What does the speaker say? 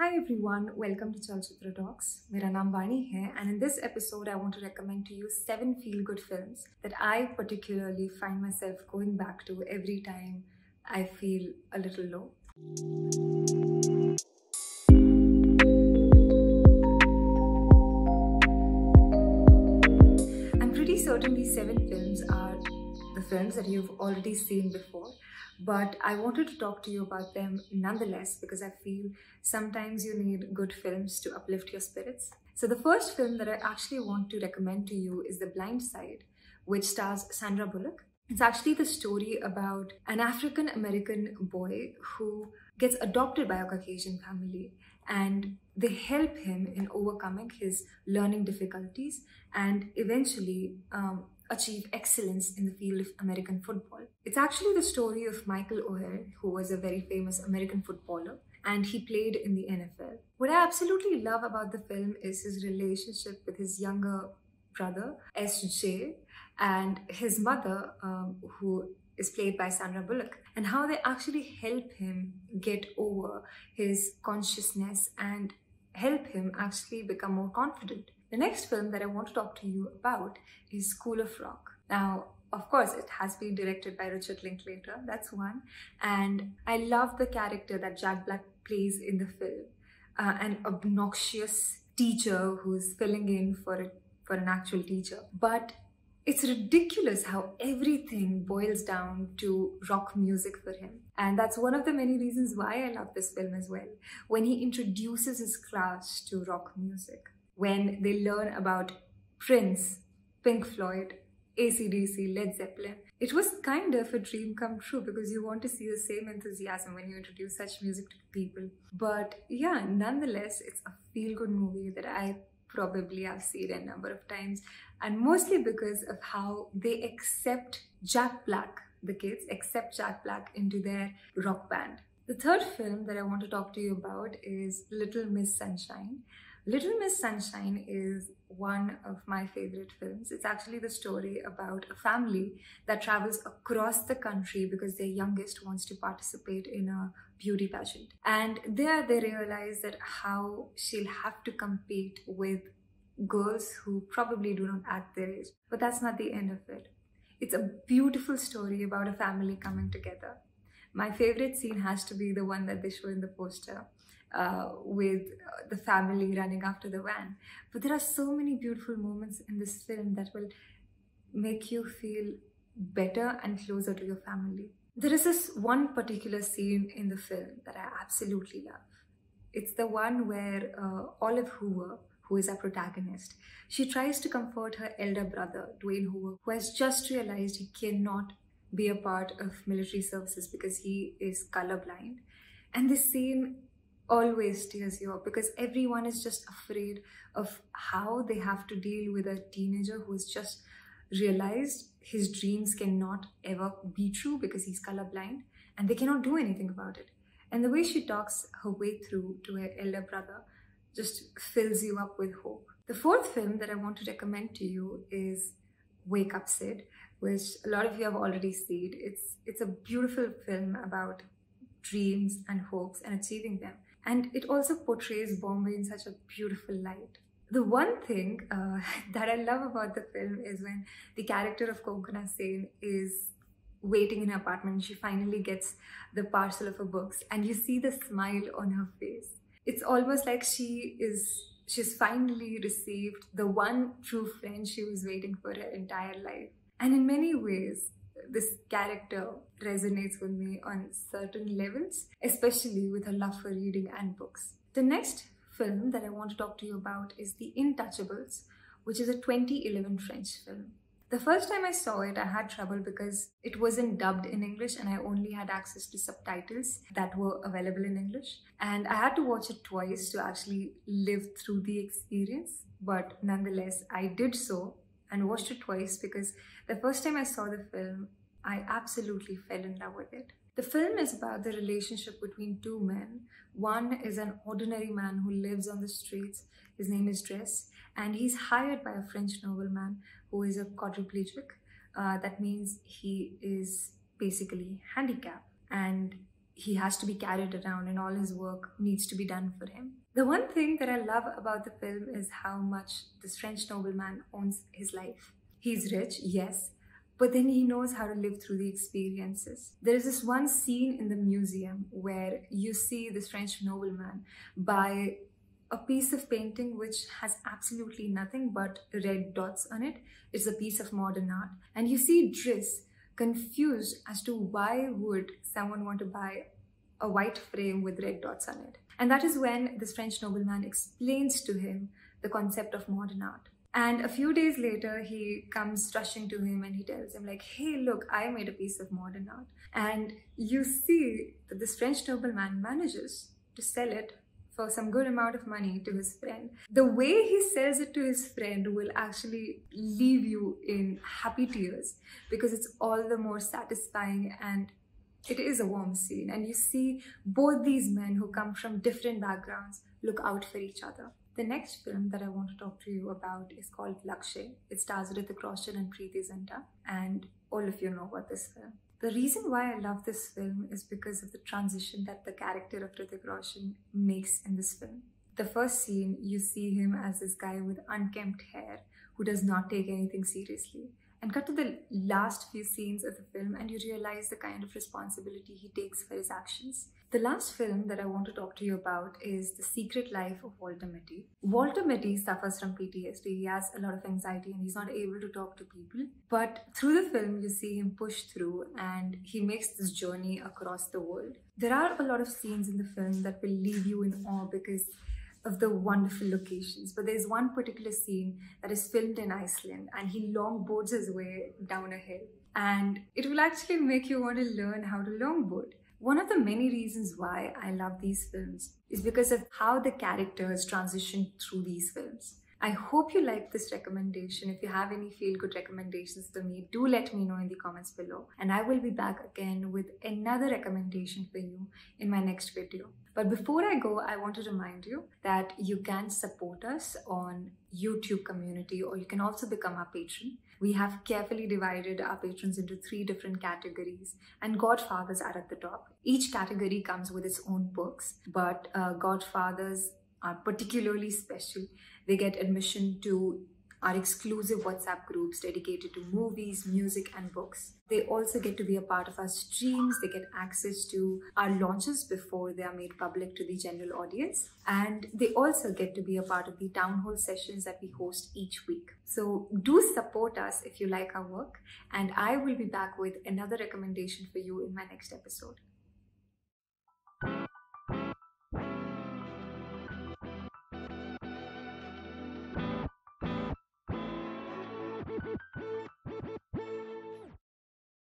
Hi everyone, welcome to Chalchitra Talks. मेरा नाम वानी है and in this episode I want to recommend to you 7 feel-good films that I particularly find myself going back to every time I feel a little low. I'm pretty certain these 7 films are the films that you've already seen before, but I wanted to talk to you about them nonetheless because I feel sometimes you need good films to uplift your spirits. So the first film that I actually want to recommend to you is The Blind Side, which stars Sandra Bullock. It's actually the story about an African American boy who gets adopted by a Caucasian family, and they help him in overcoming his learning difficulties and eventually achieve excellence in the field of American football. It's actually the story of Michael O'Hare, who was a very famous American footballer, and he played in the NFL. What I absolutely love about the film is his relationship with his younger brother, SJ, and his mother, who is played by Sandra Bullock, and how they actually help him get over his consciousness and help him actually become more confident. The next film that I want to talk to you about is School of Rock. Now, of course, it has been directed by Richard Linklater, that's one. And I love the character that Jack Black plays in the film. An obnoxious teacher who's filling in for an actual teacher. But it's ridiculous how everything boils down to rock music for him. And that's one of the many reasons why I love this film as well. When he introduces his class to rock music, when they learn about Prince, Pink Floyd, AC/DC, Led Zeppelin, it was kind of a dream come true because you want to see the same enthusiasm when you introduce such music to people. But yeah, nonetheless, it's a feel-good movie that I probably have seen a number of times, and mostly because of how they accept Jack Black, the kids accept Jack Black into their rock band. The third film that I want to talk to you about is Little Miss Sunshine. Little Miss Sunshine is one of my favorite films. It's actually the story about a family that travels across the country because their youngest wants to participate in a beauty pageant. And there they realize that how she'll have to compete with girls who probably do not act their age. But that's not the end of it. It's a beautiful story about a family coming together. My favorite scene has to be the one that they show in the poster, with the family running after the van. But there are so many beautiful moments in this film that will make you feel better and closer to your family. There is this one particular scene in the film that I absolutely love. It's the one where Olive Hoover, who is our protagonist, she tries to comfort her elder brother, Dwayne Hoover, who has just realized he cannot be a part of military services because he is colorblind. And this scene always tears you up because everyone is just afraid of how they have to deal with a teenager who has just realized his dreams cannot ever be true because he's colorblind and they cannot do anything about it. And the way she talks her way through to her elder brother just fills you up with hope. The fourth film that I want to recommend to you is Wake Up Sid, which a lot of you have already seen. It's a beautiful film about dreams and hopes and achieving them. And it also portrays Bombay in such a beautiful light. The one thing that I love about the film is when the character of Konkona Sen is waiting in her apartment and she finally gets the parcel of her books and you see the smile on her face. It's almost like she's finally received the one true friend she was waiting for her entire life. And in many ways, this character resonates with me on certain levels, especially with her love for reading and books. The next film that I want to talk to you about is The Intouchables, which is a 2011 French film. The first time I saw it, I had trouble because it wasn't dubbed in English and I only had access to subtitles that were available in English. And I had to watch it twice to actually live through the experience. But nonetheless, I did so and watched it twice because the first time I saw the film, I absolutely fell in love with it. The film is about the relationship between two men. One is an ordinary man who lives on the streets. His name is Dress, and he's hired by a French nobleman who is a quadriplegic. That means he is basically handicapped and he has to be carried around and all his work needs to be done for him. The one thing that I love about the film is how much this French nobleman owns his life. He's rich, yes, but then he knows how to live through the experiences. There is this one scene in the museum where you see this French nobleman buy a piece of painting which has absolutely nothing but red dots on it. It's a piece of modern art. And you see Driss confused as to why would someone want to buy a white frame with red dots on it. And that is when this French nobleman explains to him the concept of modern art. And a few days later, he comes rushing to him and he tells him like, hey, look, I made a piece of modern art. And you see that this French nobleman manages to sell it for some good amount of money to his friend. The way he sells it to his friend will actually leave you in happy tears because it's all the more satisfying, and it is a warm scene. And you see both these men who come from different backgrounds look out for each other. The next film that I want to talk to you about is called Lakshay. It stars Hrithik Roshan and Preeti Zinta, and all of you know about this film. The reason why I love this film is because of the transition that the character of Hrithik Roshan makes in this film. The first scene, you see him as this guy with unkempt hair who does not take anything seriously. And cut to the last few scenes of the film and you realize the kind of responsibility he takes for his actions. The last film that I want to talk to you about is The Secret Life of Walter Mitty. Walter Mitty suffers from PTSD. He has a lot of anxiety and he's not able to talk to people. But through the film, you see him push through and he makes this journey across the world. There are a lot of scenes in the film that will leave you in awe because of the wonderful locations. But there's one particular scene that is filmed in Iceland and he longboards his way down a hill. And it will actually make you want to learn how to longboard. One of the many reasons why I love these films is because of how the characters transition through these films. I hope you like this recommendation. If you have any feel-good recommendations for me, do let me know in the comments below. And I will be back again with another recommendation for you in my next video. But before I go, I want to remind you that you can support us on YouTube community, or you can also become our patron. We have carefully divided our patrons into 3 different categories, and Godfathers are at the top. Each category comes with its own perks, but Godfathers are particularly special. They get admission to our exclusive WhatsApp groups dedicated to movies, music, and books. They also get to be a part of our streams. They get access to our launches before they are made public to the general audience. And they also get to be a part of the town hall sessions that we host each week. So do support us if you like our work. And I will be back with another recommendation for you in my next episode.